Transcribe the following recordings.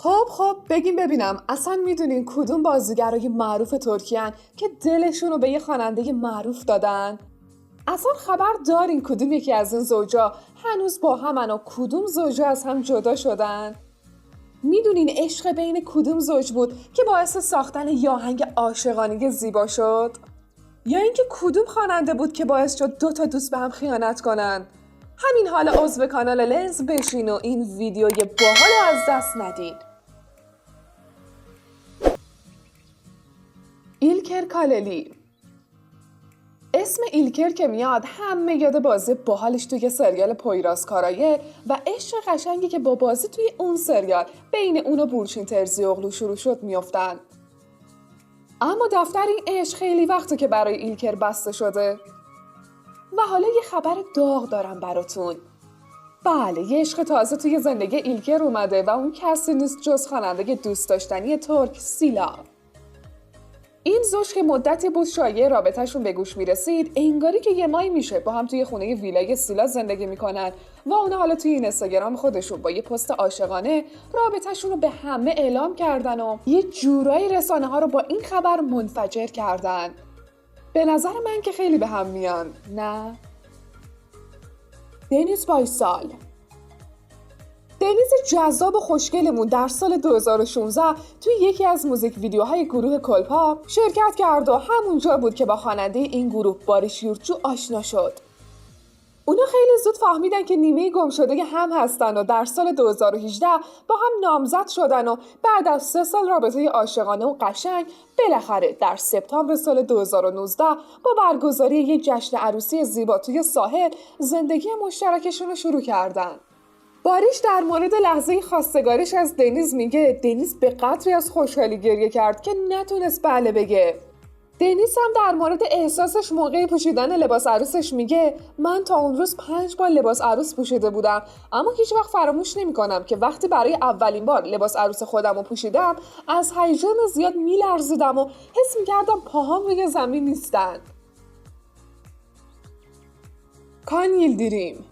خب بگیم ببینم اصلا میدونین کدوم بازیگرای معروف ترکیه‌ان که دلشون رو به یه خواننده معروف دادن؟ اصلا خبر دارین کدوم یکی از این زوجا هنوز با همن و کدوم زوجا از هم جدا شدن؟ میدونین عشق بین کدوم زوج بود که باعث ساختن یه آهنگ عاشقانه زیبا شد؟ یا اینکه کدوم خواننده بود که باعث شد 2 تا دوست به هم خیانت کنن؟ همین حالا عضو کانال لنز بشین و این ویدیوی باحال رو از دست ندین. ایلکر کاللی. اسم ایلکر که میاد همه یاد بازی باحالش توی سریال پویراز کارایه و عشق قشنگی که با بازی توی اون سریال بین اون و بورچین ترزیوغلو شروع شد میافتن. اما دفتر این عشق خیلی وقته که برای ایلکر بسته شده. و حالا یه خبر داغ دارم براتون. بله، یه عشق تازه توی زندگی ایلکر اومده و اون کسی نیست جز خواننده دوست داشتنی ترک سیلا. این زوج که مدتی بود شایعه رابطه‌شون به گوش میرسید، انگاری که یه ماهی میشه با هم توی خونه ویلای سیلا زندگی میکنن و اونا حالا توی اینستاگرام خودشون با یه پست عاشقانه رابطه‌شون رو به همه اعلام کردن و یه جورایی رسانه ها رو با این خبر منفجر کردن. به نظر من که خیلی به هم میان، نه؟ دنیز بایسال. دنیز جذاب و خوشگلمون در سال 2016 توی یکی از موزیک ویدیوهای گروه کلپاپ شرکت کرد و همونجا بود که با خواننده این گروه باریش یورتچو آشنا شد. اونا خیلی زود فهمیدن که نیمه گم شده هم هستن و در سال 2018 با هم نامزد شدن و بعد از 3 سال رابطه عاشقانه و قشنگ بالاخره در سپتامبر سال 2019 با برگزاری یک جشن عروسی زیبا توی ساحل زندگی مشترکشون رو شروع کردن. باریش در مورد لحظه خواستگاریش از دنیز میگه دنیز به قدری از خوشحالی گریه کرد که نتونست بله بگه. دنیز هم در مورد احساسش موقع پوشیدن لباس عروسش میگه من تا اون روز 5 بار لباس عروس پوشیده بودم، اما هیچ وقت فراموش نمی‌کنم که وقتی برای اولین بار لباس عروس خودم رو پوشیدم از هیجان زیاد میلرزیدم و حس می‌کردم پاهام روی زمین نیستن. کان ییلدیریم.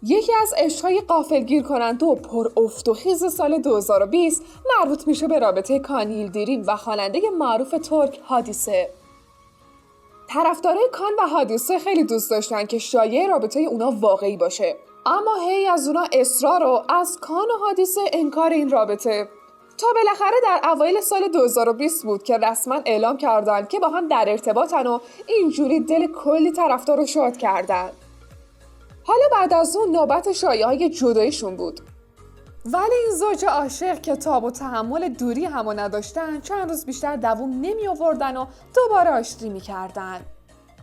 یکی از عشق‌های غافلگیر کننده و پر افت و خیز سال 2020 مربوط میشه به رابطه کان ییلدیریم و خواننده معروف ترک حادیثه. طرفدارای کان و حادیثه خیلی دوست داشتن که شایعه رابطه اونا واقعی باشه، اما هی از اونا اصرار و از کان و حادیثه انکار این رابطه تا بالاخره در اوایل سال 2020 بود که رسما اعلام کردن که با هم در ارتباطن و اینجوری دل کلی طرفدار رو شاد کردن. حالا بعد از اون نوبت شایعه‌های جداییشون بود. ولی این زوج عاشق که تاب و تحمل دوری همو نداشتن چند روز بیشتر دووم نمی آوردن و دوباره آشتی می‌کردن.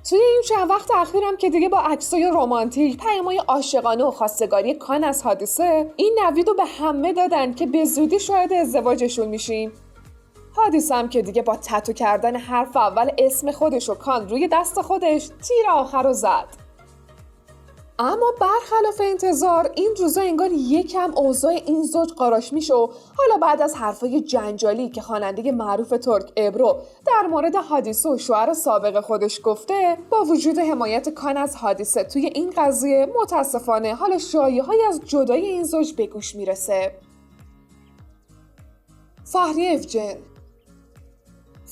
توی این چند وقت اخیرم که دیگه با عکسای رمانتیک، پیام‌های عاشقانه و خواستگاری کان از حادیثه این نویدو به همه دادن که به زودی شاهد ازدواجشون میشیم. حادیثه هم که دیگه با تتو کردن حرف اول اسم خودش و کان روی دست خودش تیر آخر رو زد. اما برخلاف انتظار این روزا انگار یکم اوضاع این زوج قاراش میشه و حالا بعد از حرفای جنجالی که خواننده معروف ترک ابرو در مورد حادیثه و شوهر سابق خودش گفته، با وجود حمایت کان از حادیثه توی این قضیه متاسفانه حالا شایعه‌های از جدایی این زوج به گوش میرسه. فهریه افجن.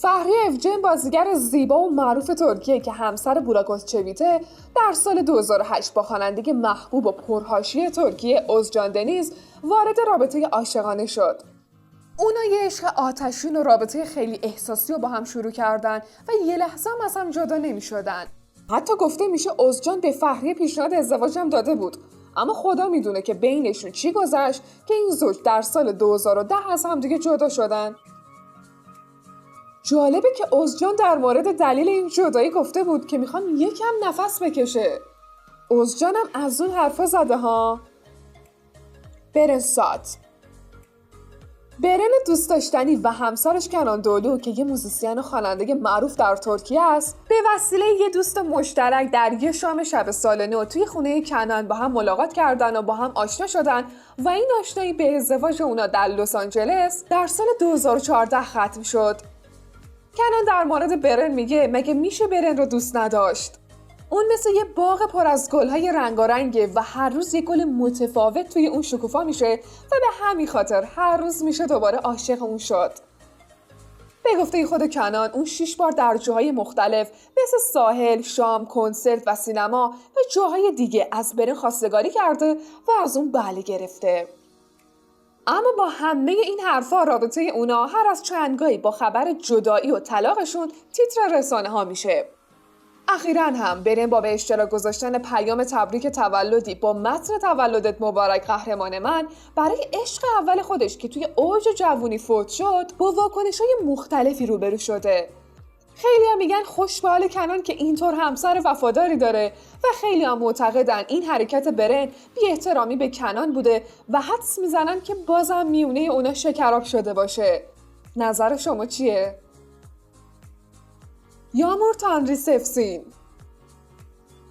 فهریه افجن بازیگر زیبا و معروف ترکیه که همسر بوراک اوزچویته در سال 2008 با خواننده محبوب و پرحاشیه ترکیه اوزجان دنیز وارد رابطه عاشقانه شد. اونا یه عشق آتشین و رابطه خیلی احساسی رو با هم شروع کردن و یه لحظه هم از هم جدا نمی شدن. حتی گفته میشه اوزجان به فهریه پیشنهاد ازدواج هم داده بود، اما خدا میدونه که بینشون چی گذشت که این زوج در سال 2010 از هم دیگه جدا شدن. جالبه که اوزجان در مورد دلیل این جدایی گفته بود که میخوام یکم نفس بکشه. اوزجانم از اون حرفا زده ها. برن سات. برن دوست داشتنی و همسرش کنان دولو که یه موزیسین و خواننده معروف در ترکیه است، به وسیله یه دوست مشترک در یه شام شب سال نو توی خونه کنان با هم ملاقات کردن و با هم آشنا شدن و این آشنایی به ازدواج اونا در لس آنجلس در سال 2014 ختم شد. کنان در مورد برن میگه مگه میشه برن رو دوست نداشت؟ اون مثل یه باغ پر از گل‌های رنگارنگه و هر روز یه گل متفاوت توی اون شکوفا میشه و به همین خاطر هر روز میشه دوباره عاشق اون شد. به گفته خود کنان اون 6 بار در جاهای مختلف مثل ساحل، شام، کنسرت و سینما و جاهای دیگه از برن خواستگاری کرده و از اون بله گرفته. اما با همه این حرفا رابطه اونا هر از چندگاهی با خبر جدایی و طلاقشون تیتر رسانه ها میشه. اخیراً هم برن با به اشتراک گذاشتن پیام تبریک تولدی با متن تولدت مبارک قهرمان من برای عشق اول خودش که توی اوج جوونی فوت شد با واکنش‌های مختلفی روبرو شده. خیلی هم میگن خوش به حال کنان که اینطور همسر وفاداری داره و خیلی هم معتقدن این حرکت برن بی احترامی به کنان بوده و حدس میزنن که بازم میونه اونا شکراب شده باشه. نظر شما چیه؟ یامور تانریسفسین.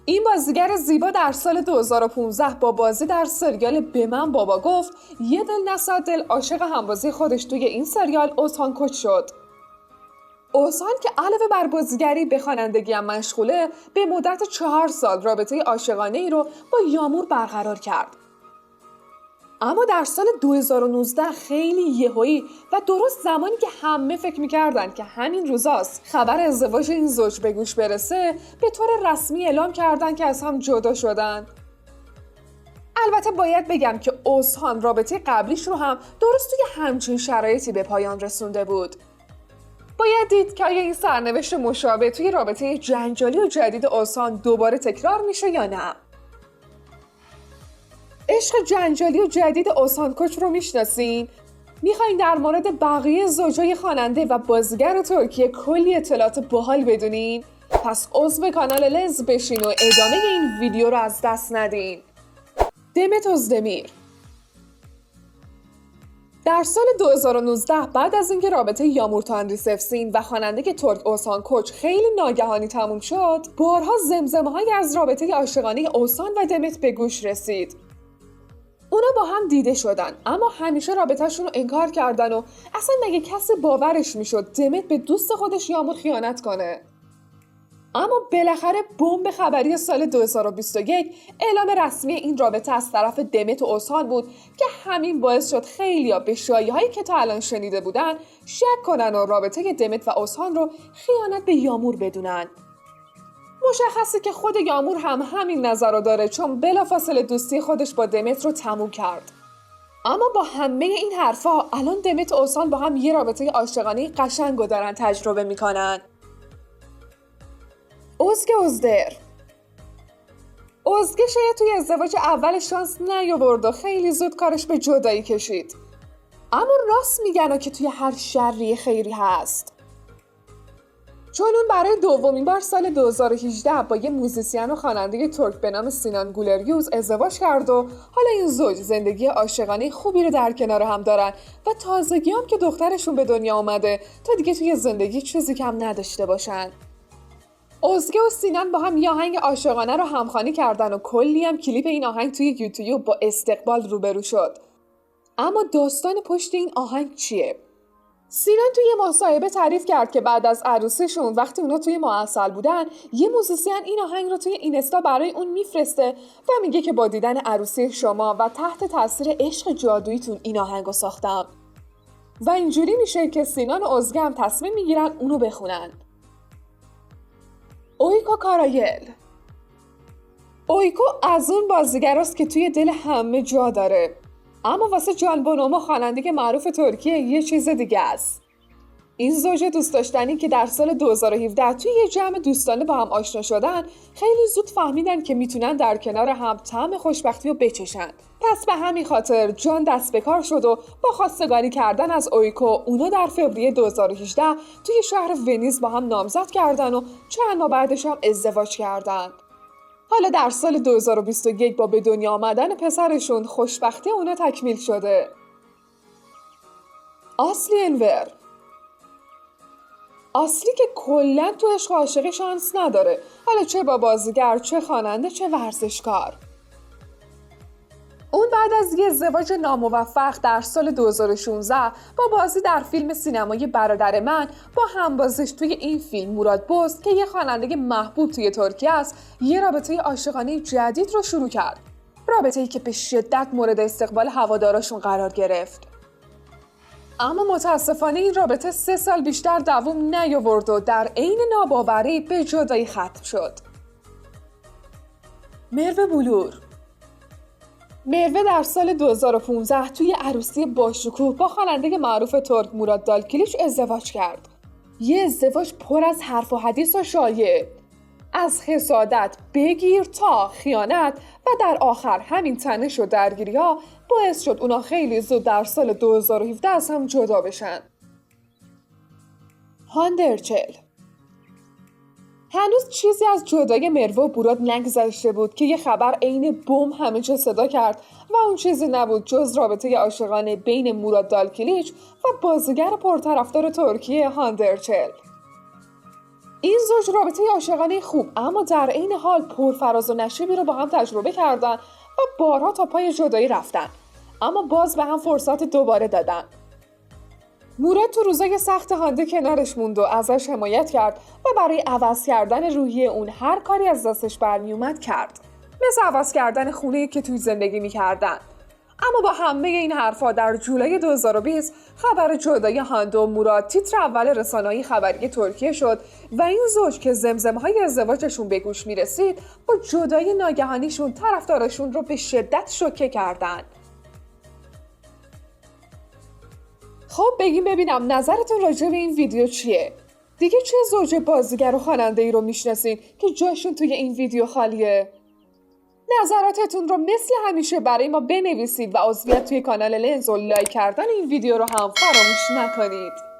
این بازیگر زیبا در سال 2015 با بازی در سریال به من بابا گفت یه دل نصد دل عاشق همبازی خودش توی این سریال اوسان کوچ شد. اوسان که علاوه بر بازیگری به خوانندگی هم مشغوله به مدت 4 سال رابطه عاشقانه ای رو با یامور برقرار کرد. اما در سال 2019 خیلی یهویی و درست زمانی که همه فکر می‌کردن که همین روزاست خبر ازدواج این زوج به گوش برسه به طور رسمی اعلام کردن که از هم جدا شدن. البته باید بگم که اوسان رابطه قبلیش رو هم درست توی همچین شرایطی به پایان رسونده بود. باید دید که آیا این سرنوشت مشابه توی رابطه جنجالی و جدید اوسان دوباره تکرار میشه یا نه. عشق جنجالی و جدید اوسان کوچ رو میشناسین؟ میخواین در مورد بقیه زوجای خواننده و بازیگر ترکیه کلی اطلاعات باحال بدونین؟ پس عضو کانال لنز بشین و ادامه این ویدیو رو از دست ندین. دمت özdemir. در سال 2019 بعد از اینکه رابطه یامور تانریسفسین و خواننده ترک اوسان کوچ خیلی ناگهانی تموم شد، بارها زمزمه‌هایی از رابطه عاشقانه اوسان و دمت به گوش رسید. اونا با هم دیده شدن اما همیشه رابطه‌شون رو انکار کردن و اصلا مگه کسی باورش میشد دمت به دوست خودش یامور خیانت کنه؟ اما بالاخره بمب خبری سال 2021 اعلام رسمی این رابطه از طرف دمت و اوسان بود که همین باعث شد خیلیا به شایعه‌هایی که تا الان شنیده بودن شک کنن و رابطه دمت و اوسان رو خیانت به یامور بدونن. مشخصه که خود یامور هم همین نظر رو داره چون بلافاصله دوستی خودش با دمت رو تموم کرد. اما با همه این حرفا الان دمت و اوسان با هم یه رابطه عاشقانه قشنگ رو دارن تجربه میکنن. ازگه ازدر. ازگه شاید توی ازدواج اول شانس نیاورد و خیلی زود کارش به جدایی کشید. اما راست میگن که توی هر شری خیری هست. چون اون برای دومین بار سال 2018 با یه موزیسین و خواننده ترک به نام سینان گولریوز ازدواج کرد و حالا این زوج زندگی عاشقانه خوبی رو در کنار هم دارن و تازگی هم که دخترشون به دنیا آمده تا دیگه توی زندگی چیزی کم نداشته باشن. ازگه و سینان با هم یه آهنگ عاشقانه رو همخوانی کردن و کلی هم کلیپ این آهنگ توی یوتیوب با استقبال روبرو شد. اما داستان پشت این آهنگ چیه؟ سینان توی یه مصاحبه تعریف کرد که بعد از عروسیشون وقتی اونا توی معسل بودن یه موزیسین این آهنگ رو توی اینستا برای اون میفرسته و میگه که با دیدن عروسی شما و تحت تاثیر عشق جادوییتون این آهنگ رو ساختم. و اینجوری میشه که سینان و ازگه هم تصمیم میگیرن اونو بخونن. اویکو کارایل. اویکو از اون بازیگراست که توی دل همه جا داره. اما واسه جان بونومو خواننده معروف ترکیه یه چیز دیگه است. این زوج دوست داشتنی که در سال 2017 توی یه جمع دوستانه با هم آشنا شدن خیلی زود فهمیدن که میتونن در کنار هم طعم خوشبختی رو بچشن. پس به همین خاطر جان دست به کار شد و با خواستگاری کردن از اویکو اونا در فوریه 2018 توی شهر ونیز با هم نامزد کردن و چند ماه بعدش هم ازدواج کردن. حالا در سال 2021 با به دنیا آمدن پسرشون خوشبختی اونا تکمیل شده. آسلی انور. آسلی که کلاً تو عشق و عاشقی شانس نداره، حالا چه با بازیگر، چه خواننده، چه ورزشکار. اون بعد از یه ازدواج ناموفق در سال 2016 با بازی در فیلم سینمایی برادر من با همبازیش توی این فیلم مراد بوز که یه خواننده محبوب توی ترکیه است، یه رابطه عاشقانه جدید رو شروع کرد. رابطه‌ای که به شدت مورد استقبال هواداراشون قرار گرفت. اما متاسفانه این رابطه 3 سال بیشتر دوام نیاورد و در عین ناباوری به جدایی ختم شد. مروه بلور در سال 2015 توی عروسی باشکوه با خواننده معروف ترک مراد دالکلیچ ازدواج کرد. یه ازدواج پر از حرف و حدیث و شایعه، از حسادت بگیر تا خیانت و در آخر همین تنش و درگیری‌ها باعث شد اونا خیلی زود در سال 2017 از هم جدا بشن. هاندرچل هنوز چیزی از جدای مروه و براد نگذشته بود که یه خبر عین بم همه جا صدا کرد و اون چیزی نبود جز رابطه عاشقانه بین مراد دالکلیچ و بازیگر پرطرفدار ترکیه هاندرچل. این زوج رابطه عاشقانه خوب اما در عین حال پرفراز و نشیبی رو با هم تجربه کردن و بارها تا پای جدایی رفتن، اما باز به هم فرصت دوباره دادن. مراد تو روزای سخت هانده کنارش موند و ازش حمایت کرد و برای عوض کردن روحیه اون هر کاری از دستش برمی اومد کرد، مثل عوض کردن خونه‌ای که توی زندگی می‌کردن. اما با همه این حرفا در جولای 2020 خبر جدایی هانده و مراد تیتر اول رسانه‌های خبری ترکیه شد و این زوج که زمزمه‌های ازدواجشون به گوش می‌رسید با جدایی ناگهانیشون طرفدارشون رو به شدت شوکه کردن. خب بگیم ببینم نظرتون راجع به این ویدیو چیه؟ دیگه چه زوج بازیگر و خواننده‌ای رو میشناسین که جاشون توی این ویدیو خالیه؟ نظراتتون رو مثل همیشه برای ما بنویسید و عضویت توی کانال لنز و لایک کردن این ویدیو رو هم فراموش نکنید.